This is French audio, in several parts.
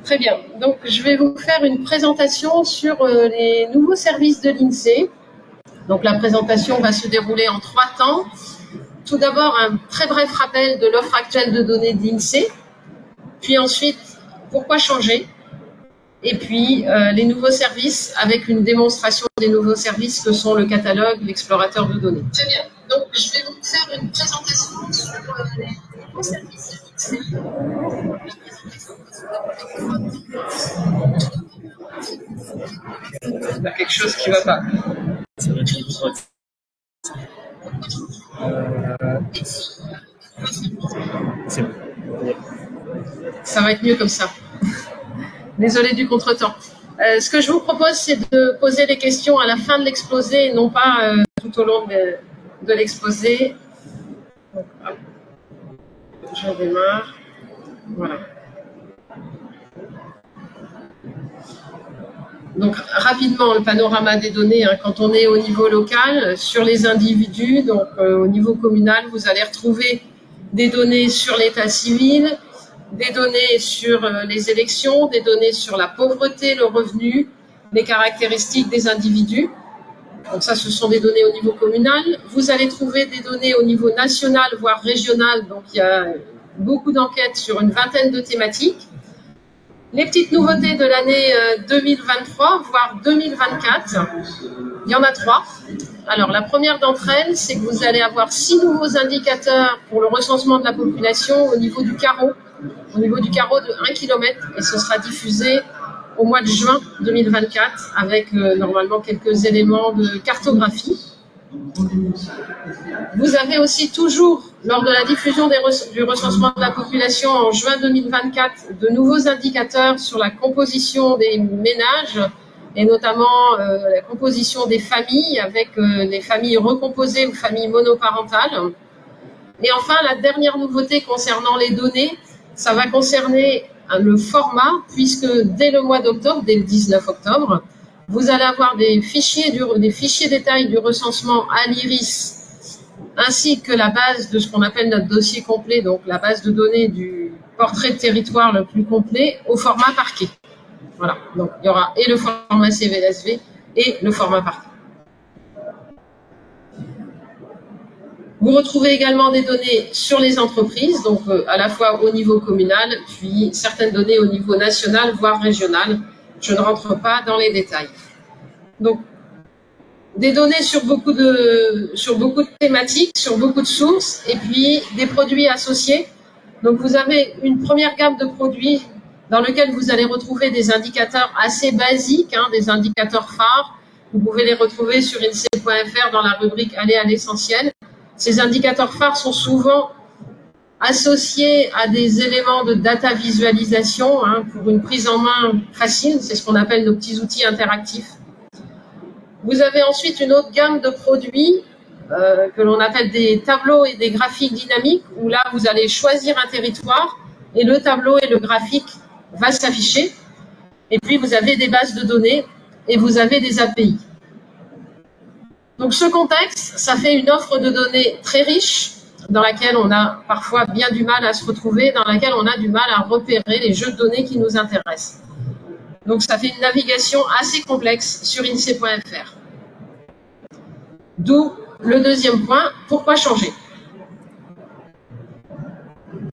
Très bien. Donc, je vais vous faire une présentation sur les nouveaux services de l'INSEE. Donc, la présentation va se dérouler en 3 temps. Tout d'abord, un très bref rappel de l'offre actuelle de données de l'INSEE. Puis ensuite, pourquoi changer? Et puis, les nouveaux services avec une démonstration des nouveaux services que sont le catalogue, l'explorateur de données. Très bien. Donc, je vais vous faire une présentation sur les nouveaux services de l'INSEE. Il y a quelque chose qui ne va pas. Ça va être mieux comme ça. Désolé du contretemps. Ce que je vous propose, c'est de poser des questions à la fin de l'exposé et non pas tout au long de l'exposé. Je démarre. Voilà. Donc, rapidement, le panorama des données, quand on est au niveau local, sur les individus, donc au niveau communal, vous allez retrouver des données sur l'état civil, des données sur les élections, des données sur la pauvreté, le revenu, les caractéristiques des individus. Donc ça, ce sont des données au niveau communal. Vous allez trouver des données au niveau national, voire régional. Donc il y a beaucoup d'enquêtes sur une vingtaine de thématiques. Les petites nouveautés de l'année 2023, voire 2024, il y en a 3. Alors, la première d'entre elles, c'est que vous allez avoir 6 nouveaux indicateurs pour le recensement de la population au niveau du carreau de 1 km, et ce sera diffusé au mois de juin 2024 avec normalement quelques éléments de cartographie. Vous avez aussi toujours, lors de la diffusion du recensement de la population en juin 2024, de nouveaux indicateurs sur la composition des ménages et notamment la composition des familles avec les familles recomposées ou familles monoparentales. Et enfin, la dernière nouveauté concernant les données, ça va concerner le format, puisque dès le mois d'octobre, dès le 19 octobre, vous allez avoir des fichiers détails du recensement à l'IRIS, ainsi que la base de ce qu'on appelle notre dossier complet, donc la base de données du portrait de territoire le plus complet au format parquet. Voilà, donc il y aura et le format CVSV et le format parquet. Vous retrouvez également des données sur les entreprises, donc à la fois au niveau communal, puis certaines données au niveau national, voire régional. Je ne rentre pas dans les détails. Donc, des données sur beaucoup de thématiques, sur beaucoup de sources, et puis des produits associés. Donc, vous avez une première gamme de produits dans lequel vous allez retrouver des indicateurs assez basiques, des indicateurs phares. Vous pouvez les retrouver sur INSEE.fr dans la rubrique « Aller à l'essentiel ». Ces indicateurs phares sont souvent associés à des éléments de data visualisation pour une prise en main facile. C'est ce qu'on appelle nos petits outils interactifs. Vous avez ensuite une autre gamme de produits que l'on appelle des tableaux et des graphiques dynamiques, où là, vous allez choisir un territoire et le tableau et le graphique va s'afficher. Et puis, vous avez des bases de données et vous avez des API. Donc, ce contexte, ça fait une offre de données très riche, dans laquelle on a parfois bien du mal à se retrouver, dans laquelle on a du mal à repérer les jeux de données qui nous intéressent. Donc, ça fait une navigation assez complexe sur INSEE.fr. D'où le deuxième point, pourquoi changer?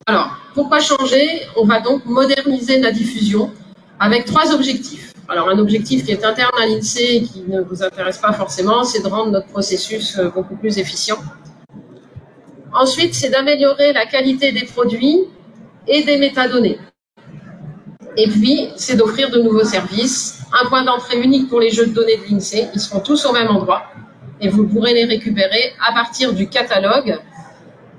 Alors, pourquoi changer? On va donc moderniser la diffusion avec 3 objectifs. Alors, un objectif qui est interne à l'INSEE et qui ne vous intéresse pas forcément, c'est de rendre notre processus beaucoup plus efficient. Ensuite, c'est d'améliorer la qualité des produits et des métadonnées. Et puis, c'est d'offrir de nouveaux services. Un point d'entrée unique pour les jeux de données de l'INSEE. Ils seront tous au même endroit. Et vous pourrez les récupérer à partir du catalogue.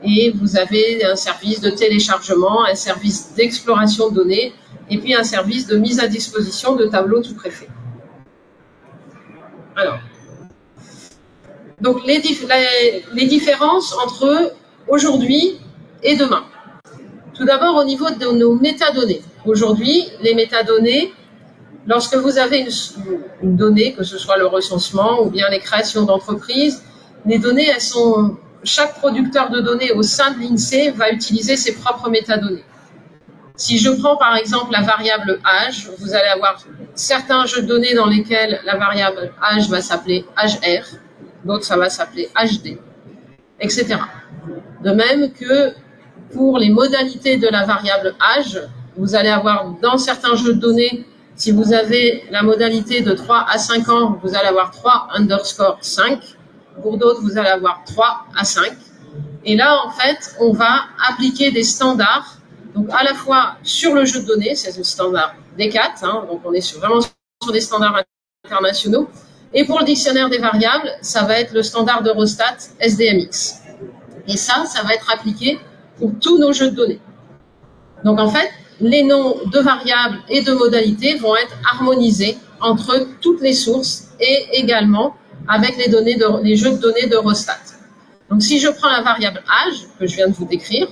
Et vous avez un service de téléchargement, un service d'exploration de données, et puis un service de mise à disposition de tableaux tout préfaits. Alors, donc les différences entre aujourd'hui et demain. Tout d'abord, au niveau de nos métadonnées. Aujourd'hui, les métadonnées, lorsque vous avez une donnée, que ce soit le recensement ou bien les créations d'entreprises, les données, chaque producteur de données au sein de l'INSEE va utiliser ses propres métadonnées. Si je prends par exemple la variable âge, vous allez avoir certains jeux de données dans lesquels la variable âge va s'appeler HR, d'autres ça va s'appeler HD, etc. De même que pour les modalités de la variable âge, vous allez avoir dans certains jeux de données, si vous avez la modalité de 3 à 5 ans, vous allez avoir 3_5. Pour d'autres, vous allez avoir 3 à 5. Et là, en fait, on va appliquer des standards. Donc, à la fois sur le jeu de données, c'est le standard D4, donc on est vraiment sur des standards internationaux. Et pour le dictionnaire des variables, ça va être le standard d'Eurostat SDMX. Et ça va être appliqué pour tous nos jeux de données. Donc, en fait, les noms de variables et de modalités vont être harmonisés entre toutes les sources et également avec les jeux de données d'Eurostat. Donc, si je prends la variable âge que je viens de vous décrire,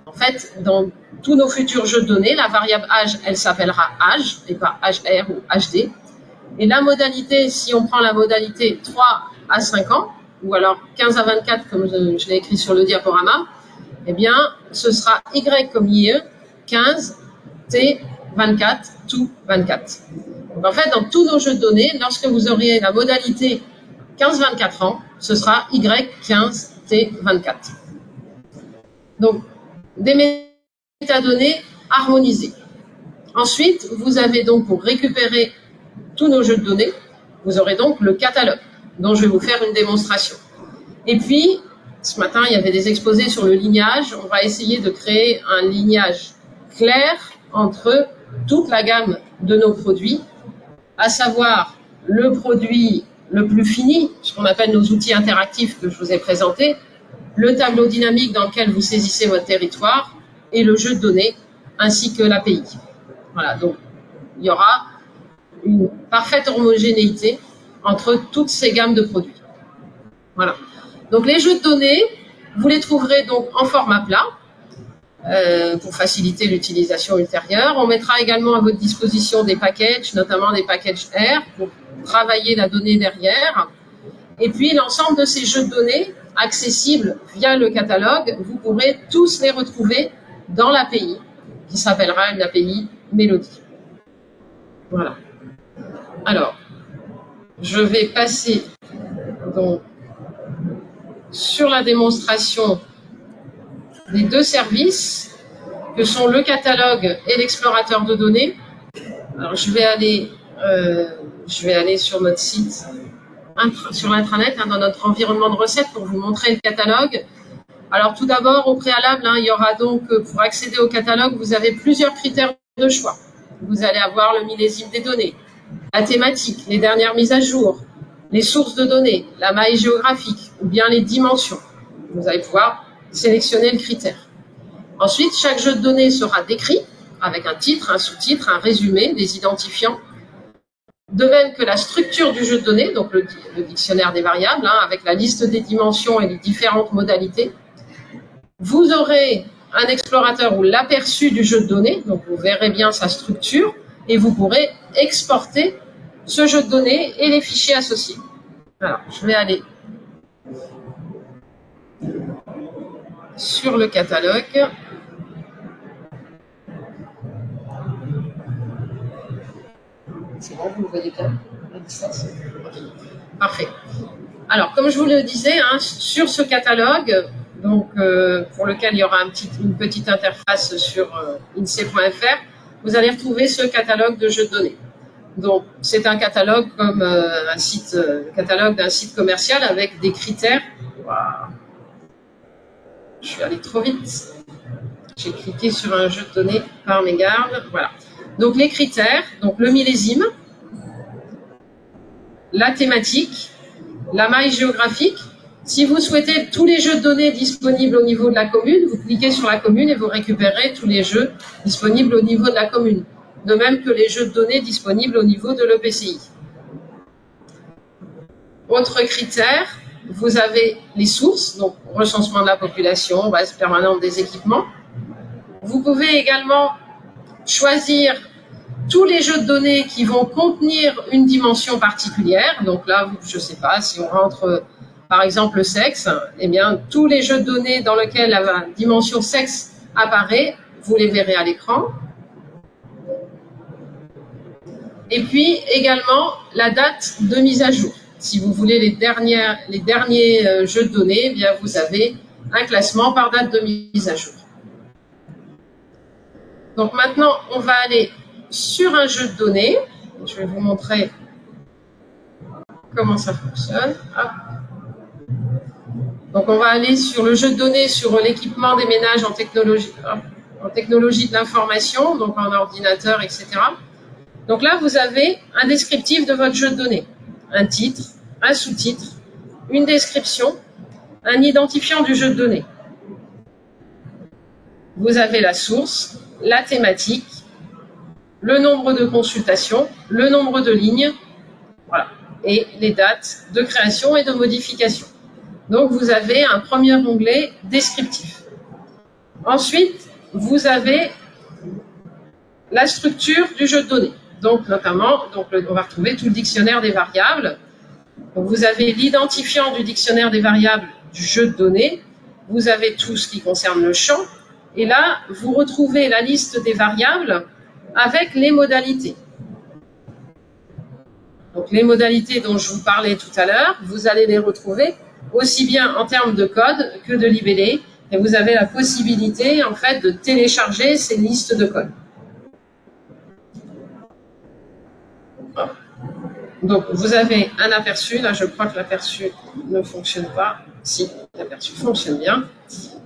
en fait, dans tous nos futurs jeux de données, la variable âge, elle s'appellera âge et pas HR ou HD. Et la modalité, si on prend la modalité 3 à 5 ans, ou alors 15 à 24, comme je l'ai écrit sur le diaporama, eh bien, ce sera Y comme year, 15, T, 24, to 24. Donc, en fait, dans tous nos jeux de données, lorsque vous auriez la modalité 15-24 ans, ce sera Y15, T, 24. Donc, des métadonnées harmonisées. Ensuite, vous avez donc, pour récupérer tous nos jeux de données, vous aurez donc le catalogue, dont je vais vous faire une démonstration. Et puis, ce matin, il y avait des exposés sur le lignage. On va essayer de créer un lignage clair entre toute la gamme de nos produits, à savoir le produit le plus fini, ce qu'on appelle nos outils interactifs que je vous ai présentés, le tableau dynamique dans lequel vous saisissez votre territoire et le jeu de données, ainsi que l'API. Voilà, donc il y aura une parfaite homogénéité entre toutes ces gammes de produits. Voilà. Donc les jeux de données, vous les trouverez donc en format plat pour faciliter l'utilisation ultérieure. On mettra également à votre disposition des packages, notamment des packages R pour travailler la donnée derrière. Et puis l'ensemble de ces jeux de données accessibles via le catalogue, vous pourrez tous les retrouver dans l'API qui s'appellera une API Mélodie. Voilà. Alors, je vais passer donc sur la démonstration des deux services que sont le catalogue et l'explorateur de données. Alors, je vais aller sur notre site, sur l'intranet, dans notre environnement de recettes pour vous montrer le catalogue. Alors, tout d'abord, au préalable, il y aura donc, pour accéder au catalogue, vous avez plusieurs critères de choix. Vous allez avoir le millésime des données, la thématique, les dernières mises à jour, les sources de données, la maille géographique ou bien les dimensions. Vous allez pouvoir sélectionner le critère. Ensuite, chaque jeu de données sera décrit avec un titre, un sous-titre, un résumé, des identifiants. De même que la structure du jeu de données, donc le dictionnaire des variables, avec la liste des dimensions et les différentes modalités. Vous aurez un explorateur ou l'aperçu du jeu de données, donc vous verrez bien sa structure, et vous pourrez exporter ce jeu de données et les fichiers associés. Alors, je vais aller sur le catalogue. C'est bon, vous le voyez bien à distance? Okay. Parfait. Alors, comme je vous le disais, sur ce catalogue, donc, pour lequel il y aura une petite interface sur INSEE.fr, vous allez retrouver ce catalogue de jeux de données. Donc, c'est un catalogue comme catalogue d'un site commercial avec des critères. Wow. Je suis allée trop vite. J'ai cliqué sur un jeu de données par mégarde. Voilà. Donc, les critères, donc le millésime, la thématique, la maille géographique. Si vous souhaitez tous les jeux de données disponibles au niveau de la commune, vous cliquez sur la commune et vous récupérez tous les jeux disponibles au niveau de la commune. De même que les jeux de données disponibles au niveau de l'EPCI. Autre critère, vous avez les sources, donc recensement de la population, base permanente des équipements. Vous pouvez également choisir tous les jeux de données qui vont contenir une dimension particulière. Donc là, je ne sais pas, si on rentre par exemple le sexe, eh bien tous les jeux de données dans lesquels la dimension sexe apparaît vous les verrez à l'écran. Et puis également la date de mise à jour. Si vous voulez les derniers jeux de données, eh bien vous avez un classement par date de mise à jour. Donc maintenant, on va aller sur un jeu de données. Je vais vous montrer comment ça fonctionne. Hop. Donc on va aller sur le jeu de données sur l'équipement des ménages en technologie de l'information, donc en ordinateur, etc. Donc là, vous avez un descriptif de votre jeu de données. Un titre, un sous-titre, une description, un identifiant du jeu de données. Vous avez la source, la thématique, le nombre de consultations, le nombre de lignes, voilà, et les dates de création et de modification. Donc, vous avez un premier onglet descriptif. Ensuite, vous avez la structure du jeu de données. Donc, notamment, on va retrouver tout le dictionnaire des variables. Donc, vous avez l'identifiant du dictionnaire des variables du jeu de données. Vous avez tout ce qui concerne le champ. Et là, vous retrouvez la liste des variables avec les modalités. Donc, les modalités dont je vous parlais tout à l'heure, vous allez les retrouver aussi bien en termes de code que de libellé. Et vous avez la possibilité, en fait, de télécharger ces listes de code. Donc, vous avez un aperçu. Là, je crois que l'aperçu ne fonctionne pas. Si, l'aperçu fonctionne bien.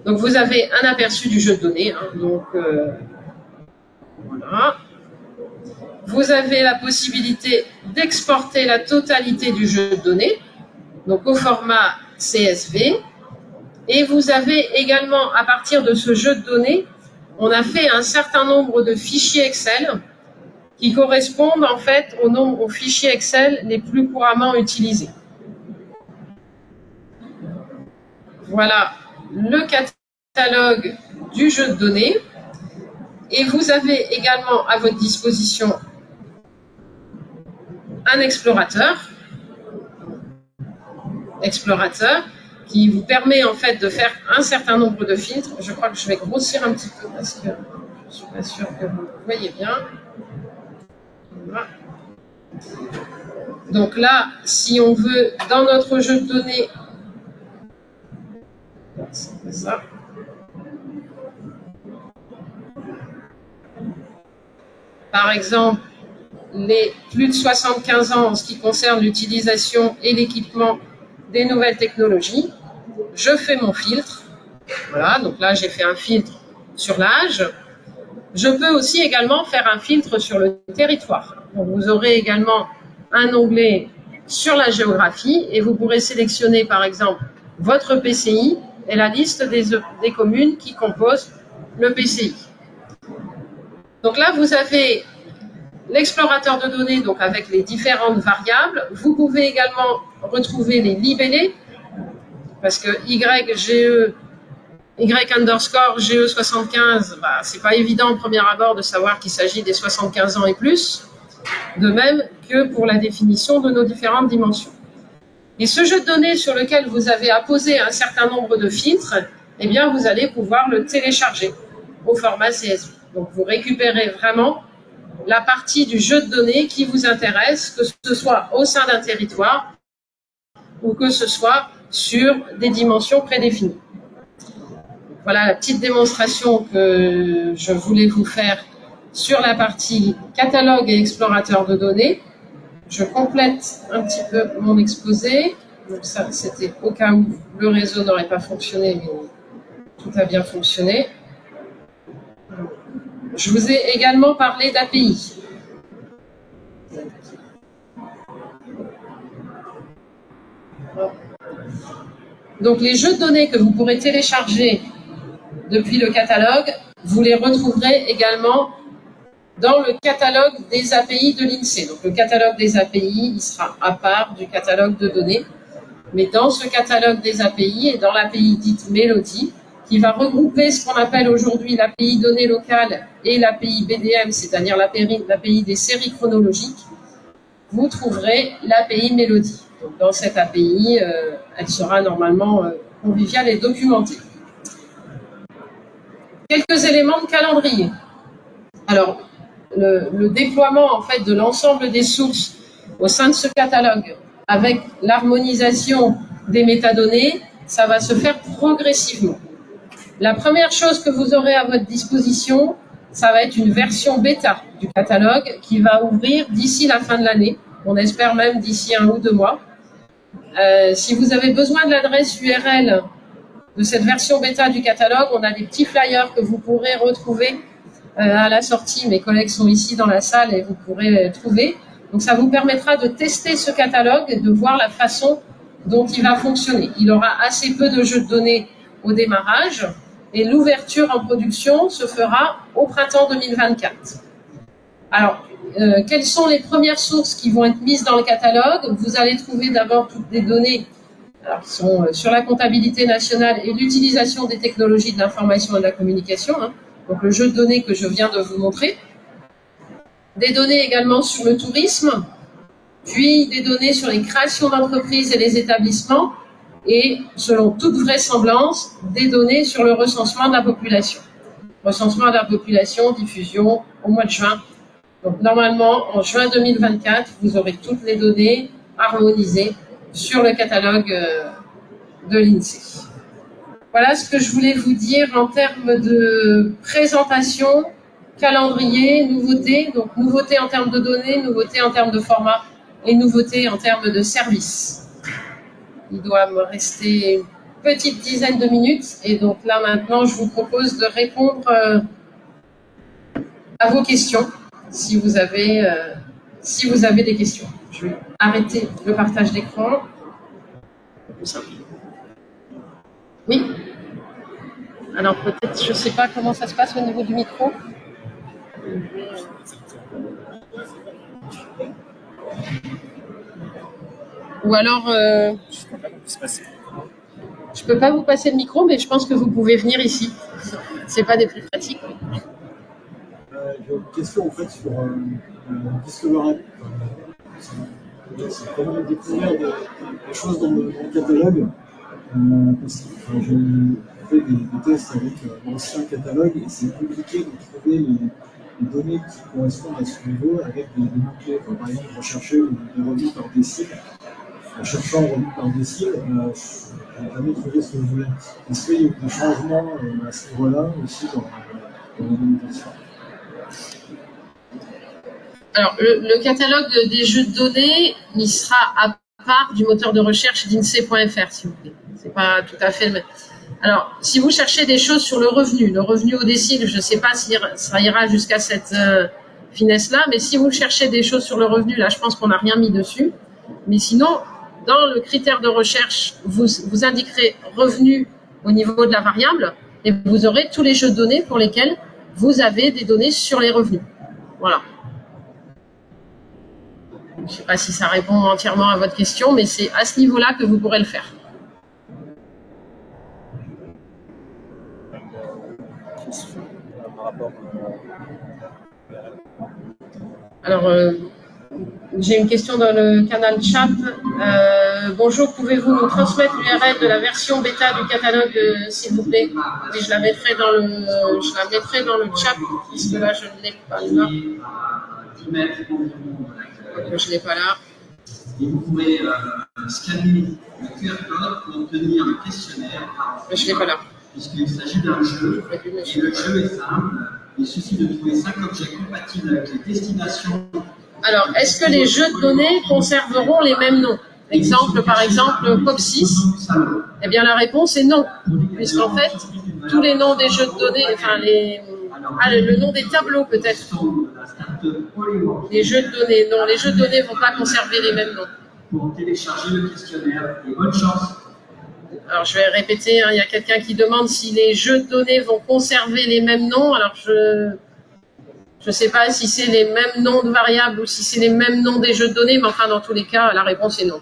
Donc, vous avez un aperçu du jeu de données. Donc, voilà. Vous avez la possibilité d'exporter la totalité du jeu de données, donc au format CSV. Et vous avez également, à partir de ce jeu de données, on a fait un certain nombre de fichiers Excel qui correspondent en fait aux fichiers Excel les plus couramment utilisés. Voilà le catalogue du jeu de données. Et vous avez également à votre disposition un explorateur qui vous permet en fait de faire un certain nombre de filtres. Je crois que je vais grossir un petit peu parce que je ne suis pas sûre que vous voyez bien. Voilà. Donc là, si on veut, dans notre jeu de données, c'est ça. Par exemple, les plus de 75 ans en ce qui concerne l'utilisation et l'équipement des nouvelles technologies, je fais mon filtre. Voilà, donc là, j'ai fait un filtre sur l'âge. Je peux aussi également faire un filtre sur le territoire. Donc, vous aurez également un onglet sur la géographie et vous pourrez sélectionner, par exemple, votre PCI et la liste des communes qui composent le PCI. Donc là, vous avez l'explorateur de données, donc avec les différentes variables. Vous pouvez également retrouver les libellés, parce que Y_GE75, c'est pas évident au premier abord de savoir qu'il s'agit des 75 ans et plus, de même que pour la définition de nos différentes dimensions. Et ce jeu de données sur lequel vous avez apposé un certain nombre de filtres, eh bien, vous allez pouvoir le télécharger au format CSV. Donc, vous récupérez vraiment la partie du jeu de données qui vous intéresse, que ce soit au sein d'un territoire ou que ce soit sur des dimensions prédéfinies. Voilà la petite démonstration que je voulais vous faire sur la partie catalogue et explorateur de données. Je complète un petit peu mon exposé. Donc ça, c'était au cas où le réseau n'aurait pas fonctionné, mais tout a bien fonctionné. Je vous ai également parlé d'API. Donc les jeux de données que vous pourrez télécharger depuis le catalogue, vous les retrouverez également dans le catalogue des API de l'INSEE. Donc le catalogue des API, il sera à part du catalogue de données. Mais dans ce catalogue des API et dans l'API dite Mélodie, qui va regrouper ce qu'on appelle aujourd'hui l'API données locales et l'API BDM, c'est-à-dire l'API des séries chronologiques, vous trouverez l'API Mélodie. Donc dans cette API, elle sera normalement conviviale et documentée. quelques éléments de calendrier. Alors, le déploiement en fait de l'ensemble des sources au sein de ce catalogue avec l'harmonisation des métadonnées, ça va se faire progressivement. La première chose que vous aurez à votre disposition, ça va être une version bêta du catalogue qui va ouvrir d'ici la fin de l'année. On espère même d'ici 1 ou 2 mois. Si vous avez besoin de l'adresse URL de cette version bêta du catalogue, on a des petits flyers que vous pourrez retrouver à la sortie. Mes collègues sont ici dans la salle et vous pourrez les trouver. Donc ça vous permettra de tester ce catalogue et de voir la façon dont il va fonctionner. Il aura assez peu de jeux de données au démarrage et l'ouverture en production se fera au printemps 2024. Alors, quelles sont les premières sources qui vont être mises dans le catalogue? Vous allez trouver d'abord toutes les données qui sont sur la comptabilité nationale et l'utilisation des technologies de l'information et de la communication, donc le jeu de données que je viens de vous montrer. Des données également sur le tourisme, puis des données sur les créations d'entreprises et les établissements, et selon toute vraisemblance, des données sur le recensement de la population. Recensement de la population, diffusion au mois de juin. Donc normalement, en juin 2024, vous aurez toutes les données harmonisées sur le catalogue de l'INSEE. Voilà ce que je voulais vous dire en termes de présentation, calendrier, nouveautés. Donc nouveautés en termes de données, nouveautés en termes de format et nouveautés en termes de services. Il doit me rester une petite dizaine de minutes. Et donc là, maintenant, je vous propose de répondre à vos questions, si vous avez des questions. Je vais arrêter le partage d'écran. Oui. Alors peut-être, je ne sais pas comment ça se passe au niveau du micro. Ou alors, je peux pas vous passer le micro, mais je pense que vous pouvez venir ici. C'est pas des plus pratiques. J'ai une question en fait sur Discovery. C'est comment découvrir des choses dans le catalogue. Parce que j'ai fait des tests avec l'ancien catalogue et c'est compliqué de trouver les données qui correspondent à ce niveau avec des mots-clés. Par exemple, rechercher des revenus par décile. En cherchant revenus par décile, je n'ai jamais trouvé ce que je voulais. Est-ce qu'il y a eu des changements à ce niveau-là aussi dans l'alimentation? Alors, le catalogue des jeux de données, il sera à part du moteur de recherche d'INSEE.fr, s'il vous plaît. C'est pas tout à fait le même. Alors, si vous cherchez des choses sur le revenu au décile, je ne sais pas si ça ira jusqu'à cette finesse-là, mais si vous cherchez des choses sur le revenu, là, je pense qu'on n'a rien mis dessus. Mais sinon, dans le critère de recherche, vous indiquerez revenu au niveau de la variable et vous aurez tous les jeux de données pour lesquels vous avez des données sur les revenus. Voilà. Je ne sais pas si ça répond entièrement à votre question, mais c'est à ce niveau-là que vous pourrez le faire. Alors, j'ai une question dans le canal chat. Bonjour, pouvez-vous nous transmettre l'URL de la version bêta du catalogue, s'il vous plaît? Et je la mettrai dans le chat, puisque là, je ne l'ai pas là. Je ne l'ai pas là. Et vous pouvez scanner le QR code pour obtenir un questionnaire. Je ne l'ai pas là. Puisqu'il s'agit d'un jeu, et le jeu est simple. Il suffit de trouver 5 objets compatibles avec les destinations. Alors, est-ce que les jeux de données conserveront les mêmes noms? Par exemple, POP6. Eh bien, la réponse est non. Puisqu'en fait, tous les noms des jeux de données, le nom des tableaux peut-être. Les jeux de données, non, les jeux de données ne vont pas conserver les mêmes noms. Pour télécharger le questionnaire, et bonne chance. Alors, je vais répéter, il y a quelqu'un qui demande si les jeux de données vont conserver les mêmes noms. Alors, je ne sais pas si c'est les mêmes noms de variables ou si c'est les mêmes noms des jeux de données, mais enfin, dans tous les cas, la réponse est non.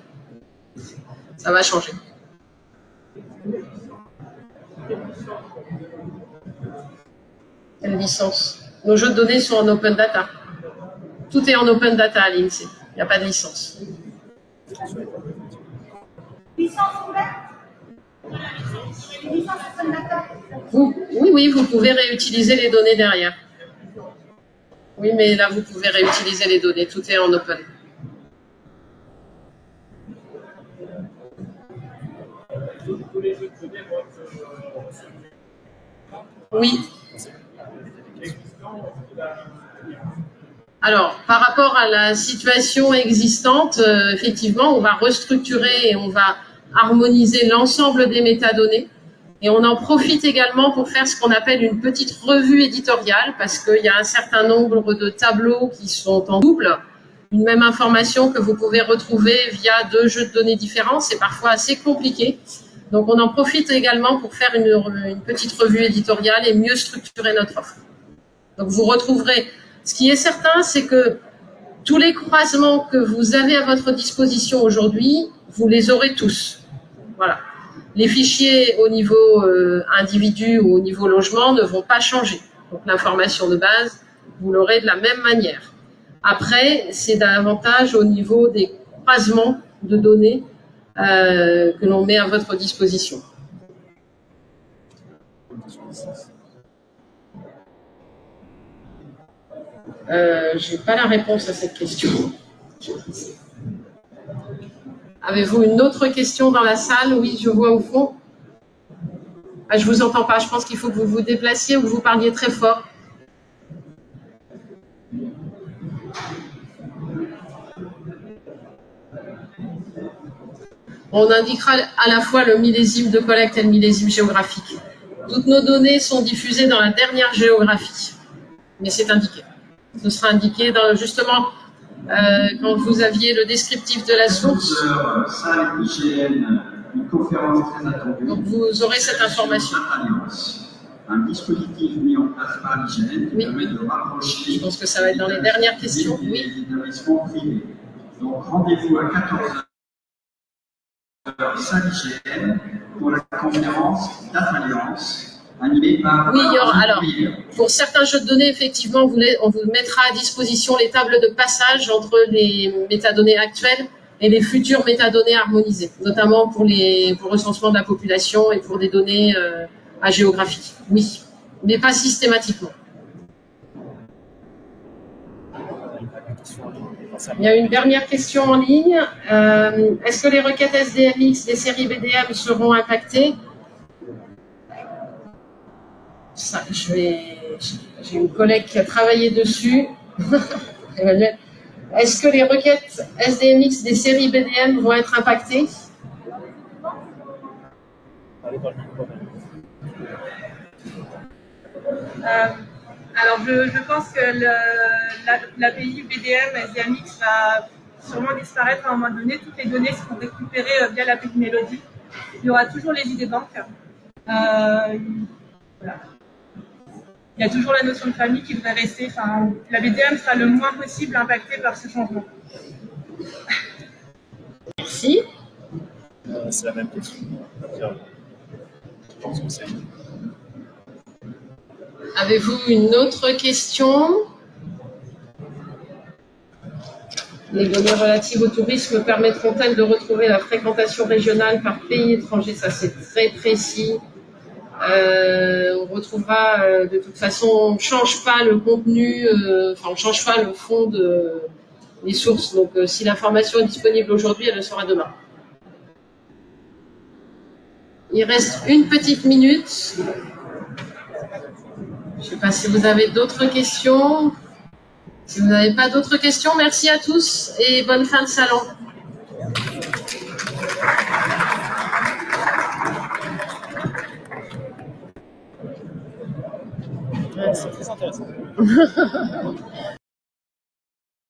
Ça va changer. Quelle licence? Nos jeux de données sont en open data. Tout est en open data à l'INSEE. Il n'y a pas de licence. Licence ouverte? Oui, vous pouvez réutiliser les données derrière. Oui, mais là, vous pouvez réutiliser les données. Tout est en open. Oui. Alors, par rapport à la situation existante, effectivement, on va restructurer et on va harmoniser l'ensemble des métadonnées. Et on en profite également pour faire ce qu'on appelle une petite revue éditoriale, parce qu'il y a un certain nombre de tableaux qui sont en double. Une même information que vous pouvez retrouver via 2 jeux de données différents, c'est parfois assez compliqué. Donc on en profite également pour faire une petite revue éditoriale et mieux structurer notre offre. Donc vous retrouverez, ce qui est certain, c'est que tous les croisements que vous avez à votre disposition aujourd'hui, vous les aurez tous. Voilà. Les fichiers au niveau individu ou au niveau logement ne vont pas changer. Donc l'information de base, vous l'aurez de la même manière. Après, c'est davantage au niveau des croisements de données que l'on met à votre disposition. Je n'ai pas la réponse à cette question. Avez-vous une autre question dans la salle? Oui, je vois au fond. Ah, je ne vous entends pas. Je pense qu'il faut que vous vous déplaciez ou que vous parliez très fort. On indiquera à la fois le millésime de collecte et le millésime géographique. Toutes nos données sont diffusées dans la dernière géographie, mais c'est indiqué. Ce sera indiqué dans, justement quand vous aviez le descriptif de la source. Donc vous aurez cette information. Un dispositif mis en place par l'hygiène qui permet de rapprocher. Je pense que ça va être dans les dernières questions. Oui. Donc rendez-vous à 14h. Saint-Michel pour la conférence d'Alliance animée par... Oui, alors, pour certains jeux de données, effectivement, on vous mettra à disposition les tables de passage entre les métadonnées actuelles et les futures métadonnées harmonisées, notamment pour le recensement de la population et pour des données à géographie. Oui, mais pas systématiquement. Il y a une dernière question en ligne. Est-ce que les requêtes SDMX des séries BDM seront impactées? J'ai une collègue qui a travaillé dessus. Est-ce que les requêtes SDMX des séries BDM vont être impactées? Alors, je pense que l'API BDM SDMX va sûrement disparaître à un moment donné. Toutes les données seront récupérées via l'API Melody. Il y aura toujours les ID banques. Voilà. Il y a toujours la notion de famille qui devrait rester. Enfin, la BDM sera le moins possible impactée par ce changement. Merci. C'est la même question. Je pense que c'est... Avez-vous une autre question? Les données relatives au tourisme permettront-elles de retrouver la fréquentation régionale par pays étranger? Ça, c'est très précis. On retrouvera, de toute façon, on ne change pas le contenu, on ne change pas le fond des sources. Donc, si l'information est disponible aujourd'hui, elle le sera demain. Il reste une petite minute. Je ne sais pas si vous avez d'autres questions. Si vous n'avez pas d'autres questions, merci à tous et bonne fin de salon. C'est très intéressant.